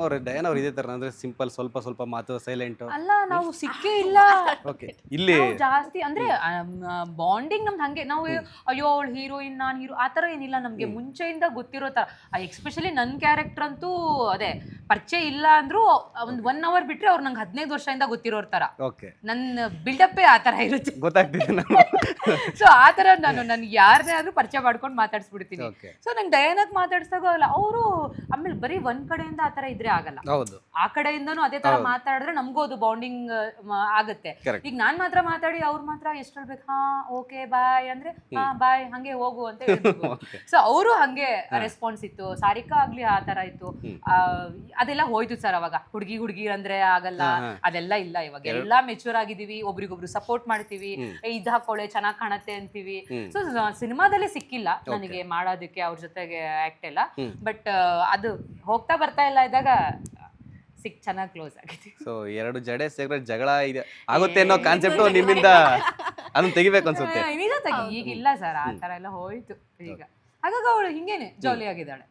ಅವ್ರೆ ಡಯಾನ್ ಅವ್ರು ಇದೇ ತರ ಅಂದ್ರೆ ಸಿಂಪಲ್ ಸ್ವಲ್ಪ ಸ್ವಲ್ಪ ಮಾತು ಸೈಲೆಂಟ್. ಅಲ್ಲ ನಾವು ಸಿಕ್ಕೇ ಇಲ್ಲ. ಓಕೆ ಇಲ್ಲಿ ನಾವು ಜಾಸ್ತಿ ಅಂದ್ರೆ ಬಾಂಡಿಂಗ್ ನಮ್ದು ಹಂಗೆ ನಾವು ಅಯ್ಯೋ ಅವಳು ಹೀರೋಯಿನ್ ನಾನ್ ಹೀರೋ ಆತರ ಏನಿಲ್ಲ ನಮ್ಗೆ ಮುಂಚೆಯಿಂದ ಗೊತ್ತಿರೋ ತರ. ಎಕ್ಸ್ಪೆಷಲಿ ನನ್ನ ಕ್ಯಾರೆಕ್ಟರ್ ಅಂತೂ ಅದೇ ಪರಿಚಯ ಇಲ್ಲ ಅಂದ್ರೂ ಒಂದ್ 1 hour ಬಿಟ್ರೆ ಅವ್ರು ನಂಗೆ 15 ವರ್ಷದಿಂದ ಗೊತ್ತಿರೋರ್ ತರ. ಓಕೆ ನನ್ನ ಬಿಲ್ಡಪ್ಪೇ ಆ ತರ ಇರುತ್ತೆ. ಗೊತ್ತಾಗ್ತಿದೆ ನಾನು. ಸೊ ಆ ತರ ನಾನು ಯಾರನ್ನೇ ಆದ್ರೂ ಪರಿಚಯ ಮಾಡ್ಕೊಂಡು ಮಾತಾಡ್ಸ್ಬಿಡ್ತೀನಿ. ಓಕೆ ಸೊ ನಂಗೆ ಡಯಾನಾಗ್ ಮಾತಾಡ್ಸ್ದಾಗ ಅಲ್ಲ ಅವರು ಆಮೇಲೆ ಬರೀ ಒಂದ್ ಕಡೆಯಿಂದ ಆ ತರ ಇದ್ರೆ ಆಗಲ್ಲ, ಹೌದು ಆ ಕಡೆಯಿಂದನೂ ಅದೇ ತರ ಮಾತಾಡಿದ್ರೆ ನಮಗೂ ಅದು ಬಾಂಡಿಂಗ್ ಆಗುತ್ತೆ. Correct. ಈಗ ನಾನ್ ಮಾತ್ರ ಮಾತಾಡಿ ಅವ್ರ ಮಾತ್ರ ಎಷ್ಟು ಹೇಳ್ಬೇಕು, ಹಾ ಓಕೆ ಬಾಯ್ ಅಂದ್ರೆ ಹಾ ಬಾಯ್ ಹಂಗೆ ಹೋಗು ಅಂತ ಹೇಳ್ಬೋದು. ಸೊ ಅವರು ಹಂಗೆ ರೆಸ್ಪಾನ್ಸ್ ಇತ್ತು. ಸಾರಿಕಾ ಆಗ್ಲಿ ಆ ತರ ಇತ್ತು. ಅದೆಲ್ಲ ಹೋಯ್ತು ಸರ್ ಅವಾಗ. ಹುಡುಗಿ ಅಂದ್ರೆ ಆಗಲ್ಲ ಅದೆಲ್ಲ ಇಲ್ಲ. ಇವಾಗ ಎಲ್ಲಾ ಮೆಚೂರ್ ಆಗಿದೀವಿ, ಒಬ್ರಿಗೊಬ್ರು ಸಪೋರ್ಟ್ ಮಾಡ್ತೀವಿ, ಇದ್ ಹಾಕೊಳ್ಳೆ ಚೆನ್ನಾಗ್ ಕಾಣತ್ತೆ ಅಂತೀವಿ. ಸೊ ಸಿನಿಮಾದಲ್ಲಿ ಸಿಕ್ಕಿಲ್ಲ ನನಗೆ ಮಾಡೋದಕ್ಕೆ ಅವ್ರ ಜೊತೆಗೆ ಆಕ್ಟ್ ಎಲ್ಲ. ಬಟ್ ಅದು ಹೋಗ್ತಾ ಬರ್ತಾ ಇಲ್ಲ ಇದ್ದಾಗ ಚೆನ್ನಾಗಿ ಕ್ಲೋಸ್ ಆಗಿದೆ. ಸೊ 2 ಜಡೆ ಸೇರಿದ್ರೆ ಜಗಳ ಇದೆ ಆಗುತ್ತೆ ಅನ್ನೋ ಕಾನ್ಸೆಪ್ಟ್ ನಿಮ್ಮಿಂದ ಅದನ್ನ ತೆಗಿಬೇಕು ಅನ್ಸುತ್ತೆ. ಈಗಿಲ್ಲ ಸರ್ ಆ ತರ ಎಲ್ಲ ಹೋಯ್ತು ಈಗ. ಹಾಗಾಗಿ ಅವಳು ಹಿಂಗೇನೆ ಜಾಲಿ ಆಗಿದ್ದಾಳೆ,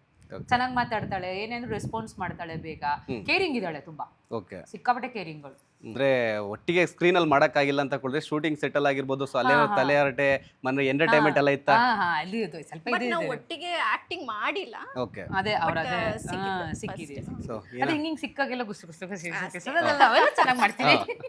ಚೆನ್ನಾಗಿ ಮಾತಾಡ್ತಾಳೆ, ಏನೇನು ರೆಸ್ಪಾನ್ಸ್ ಮಾಡ್ತಾಳೆ, ಬೇಗ ಕೇರಿಂಗ್ ಇದ್ದಾಳೆ ತುಂಬಾ. ಓಕೆ ಸಿಕ್ಕಾಪಟ್ಟೆ ಕೇರಿಂಗ್ಗಳು. ಅಂದ್ರೆ ಒಟ್ಟಿಗೆ ಸ್ಕ್ರೀನ್ ಅಲ್ಲಿ ಮಾಡಕ್ಕಾಗಿಲ್ಲ ಅಂತ ಕೊಡ್ರೆ ಶೂಟಿಂಗ್ ಸೆಟಲ್ ಆಗಿರ್ಬೋದು. ಸೊ ಅಲ್ಲೇ ತಲೆ ಹರಟೆ ಮನೆ ಎಂಟರ್ಟೈನ್ಮೆಂಟ್ ಎಲ್ಲ ಇತ್ತ. ಅಲ್ಲಿ ಇದು ಸ್ವಲ್ಪ ಬಟ್ ನಾವು ಒಟ್ಟಿಗೆ ಆಕ್ಟಿಂಗ್ ಮಾಡಿಲ್ಲ. ಓಕೆ ಅದೇ ಅವ್ರ ಅದೇ ಸಿಕ್ಕಿದೆ. ಸೊ ಅದೇ ಹಿಂಗಿಂಗ್ ಸಿಕ್ಕಾಗೆಲ್ಲ ಗುಸು ಅವೆಲ್ಲ ಚೆನ್ನಾಗಿ ಮಾಡ್ತೀವಿ.